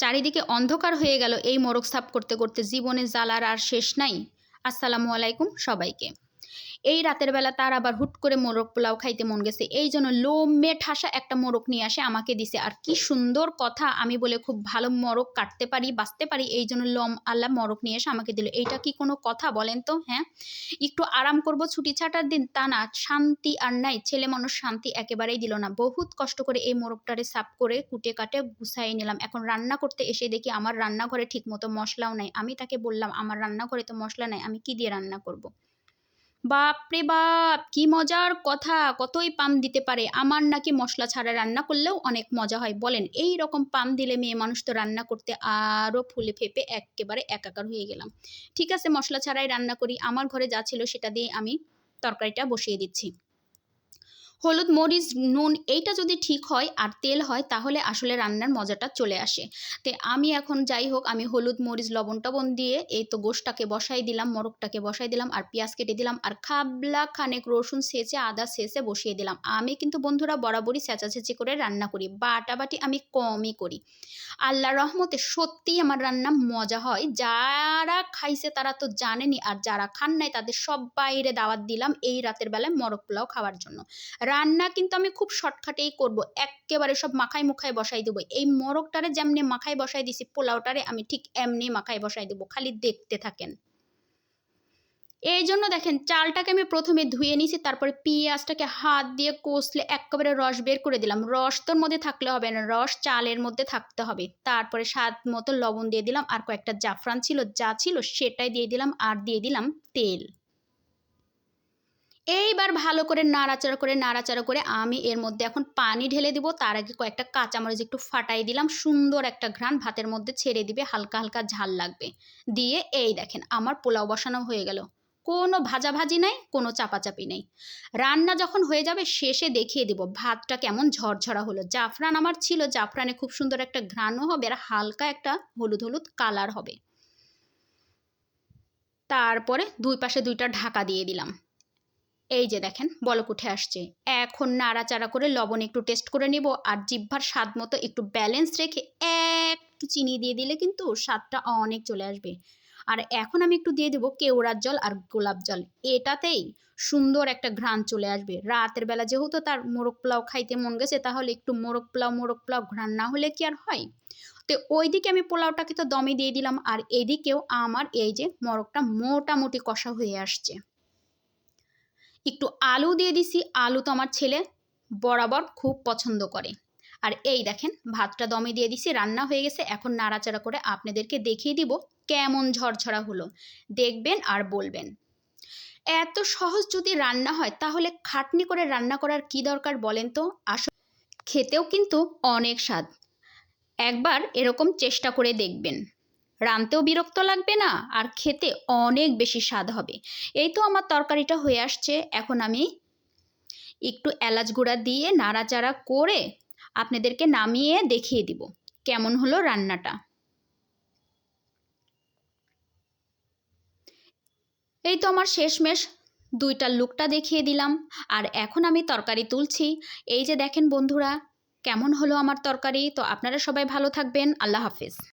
চারিদিকে অন্ধকার হয়ে গেল এই মোরগ সাফ করতে করতে। জীবনে জ্বালার আর শেষ নাই। আসসালামু আলাইকুম সবাইকে। এই রাতের বেলা তার আবার হুট করে মোরগ পোলাও খাইতে মন গেছে, এই জন্য লোমে ঠাসা একটা মোরগ নিয়ে আসে আমাকে দিছে। আর কি সুন্দর কথা, আমি বলে খুব ভালো মোরগ কাটতে পারি, বাঁচতে পারি, এই জন্য লোম আল্লাহ মোরগ নিয়ে এসে আমাকে দিল। এইটা কি কোনো কথা বলেন তো? হ্যাঁ, একটু আরাম করব ছুটি ছাটার দিন, তা না, শান্তি আর নাই। ছেলে মানুষ শান্তি একেবারেই দিল না। বহুত কষ্ট করে এই মোরগটারে সাফ করে কুটে কাটে গুছাই নিলাম। এখন রান্না করতে এসে দেখি আমার রান্নাঘরে ঠিক মতো মশলাও নাই। আমি তাকে বললাম আমার রান্নাঘরে তো মশলা নাই, আমি কি দিয়ে রান্না করব? বাপরে বাপ, কি মজার কথা! কতই পাম দিতে পারে। আমার নাকি মশলা ছাড়া রান্না করলেও অনেক মজা হয়। বলেন, এই রকম পাম দিলে মেয়ে মানুষ তো রান্না করতে আরও ফুলে ফেপে একেবারে একাকার হয়ে গেলাম। ঠিক আছে, মশলা ছাড়াই রান্না করি। আমার ঘরে যা ছিল সেটা দিয়ে আমি তরকারিটা বসিয়ে দিচ্ছি। হলুদ, মরিচ, নুন এইটা যদি ঠিক হয় আর তেল হয় তাহলে আসলে রান্নার মজাটা চলে আসে। তো আমি এখন যাই হোক, আমি হলুদ, মরিচ, লবণ টবণ দিয়ে এই তো গোশটাকে বসাই দিলাম, মোরগটাকে বসাই দিলাম, আর পেঁয়াজ কেটে দিলাম, আর খাবলা খানেক রসুন ছেঁচে আদা ছেঁচে বসিয়ে দিলাম। আমি কিন্তু বন্ধুরা বরাবরই ছেঁচাছেঁচি করে রান্না করি, বাটাবাটি আমি কমই করি। আল্লাহর রহমতে সত্যিই আমার রান্না মজা হয়। যারা খাইছে তারা তো জানেনই, আর যারা খান নাই তাদের সবাইরে দাওয়াত দিলাম এই রাতের বেলায় মোরগ পোলাও খাওয়ার জন্য। রান্না কিন্তু আমি খুব শর্টকাটেই করব, এক্কেবারে সব মাখায় মুখায় বসাই দেবো। এই মোরগটারে যেমনি মাখায় বসাই দিছি, পোলাওটারে আমি ঠিক এমনি মাখায় বসাই দেবো, খালি দেখতে থাকেন। এই জন্য দেখেন, চালটাকে আমি প্রথমে ধুয়ে নিয়েছি, তারপরে পেঁয়াজটাকে হাত দিয়ে কষলে একেবারে রস বের করে দিলাম। রস তোর মধ্যে থাকলে হবে না, রস চালের মধ্যে থাকতে হবে। তারপরে স্বাদ মতো লবণ দিয়ে দিলাম, আর কয়েকটা জাফরান ছিল যা ছিল সেটাই দিয়ে দিলাম, আর দিয়ে দিলাম তেল। এইবার ভালো করে নাড়াচাড়া করে আমি এর মধ্যে এখন পানি ঢেলে দিব। তার আগে কয়েকটা কাঁচামরিচ একটু ফাটাই দিলাম, সুন্দর একটা ঘ্রাণ ভাতের মধ্যে ছেড়ে দিবে, হালকা হালকা ঝাল লাগবে। দিয়ে এই দেখেন আমার পোলাও বসানো হয়ে গেল। কোনো ভাজাভাজি নাই, কোনো চাপাচাপি নেই। রান্না যখন হয়ে যাবে শেষে দেখিয়ে দিব ভাতটা কেমন ঝরঝরা হলো। জাফরান আমার ছিল, জাফরানে খুব সুন্দর একটা ঘ্রাণও হবে, আর হালকা একটা হলুদ হলুদ কালার হবে। তারপরে দুই পাশে দুইটা ঢাকা দিয়ে দিলাম। এই যে দেখেন বলক উঠে আসছে। এখন নাড়াচাড়া করে লবণ একটু টেস্ট করে নিব, আর জিহ্বার স্বাদ মতো একটু ব্যালেন্স রেখে একটু চিনি দিয়ে দিলে কিন্তু স্বাদটা অনেক চলে আসবে। আর এখন আমি একটু দিয়ে দেবো কেওড়ার জল আর গোলাপ জল, এটাতেই সুন্দর একটা ঘ্রাণ চলে আসবে। রাতের বেলা যেহেতু তার মোরগ পোলাও খাইতে মন গেছে, তাহলে একটু মোরগ পোলাও ঘ্রাণ না হলে কি আর হয়? তো ওইদিকে আমি পোলাওটাকে তো দমে দিয়ে দিলাম, আর এদিকেও আমার এই যে মোরগটা মোটামুটি কষা হয়ে আসছে। একটু আলু দিয়ে দিছি, আলু তো আমার ছেলে বরাবর খুব পছন্দ করে। আর এই দেখেন ভাতটা দমে দিয়ে দিছি, রান্না হয়ে গেছে। এখন নাড়াচাড়া করে আপনাদেরকে দেখিয়ে দিব কেমন ঝরঝরা হলো। দেখবেন আর বলবেন। এত সহজ যদি রান্না হয় তাহলে খাটনি করে রান্না করার কি দরকার বলেন তো? আসলে খেতেও কিন্তু অনেক স্বাদ। একবার এরকম চেষ্টা করে দেখবেন, রানতেও বিরক্ত লাগবে না, আর খেতে অনেক বেশি স্বাদ হবে। এই তো আমার তরকারিটা হয়ে আসছে। এখন আমি একটু এলাচ গুঁড়া দিয়ে নাড়াচাড়া করে আপনাদেরকে নামিয়ে দেখিয়ে দিব কেমন হলো রান্নাটা। এই তো আমার শেষমেশ দুইটা লুকটা দেখিয়ে দিলাম, আর এখন আমি তরকারি তুলছি। এই যে দেখেন বন্ধুরা, কেমন হলো আমার তরকারি। তো আপনারা সবাই ভালো থাকবেন। আল্লাহ হাফেজ।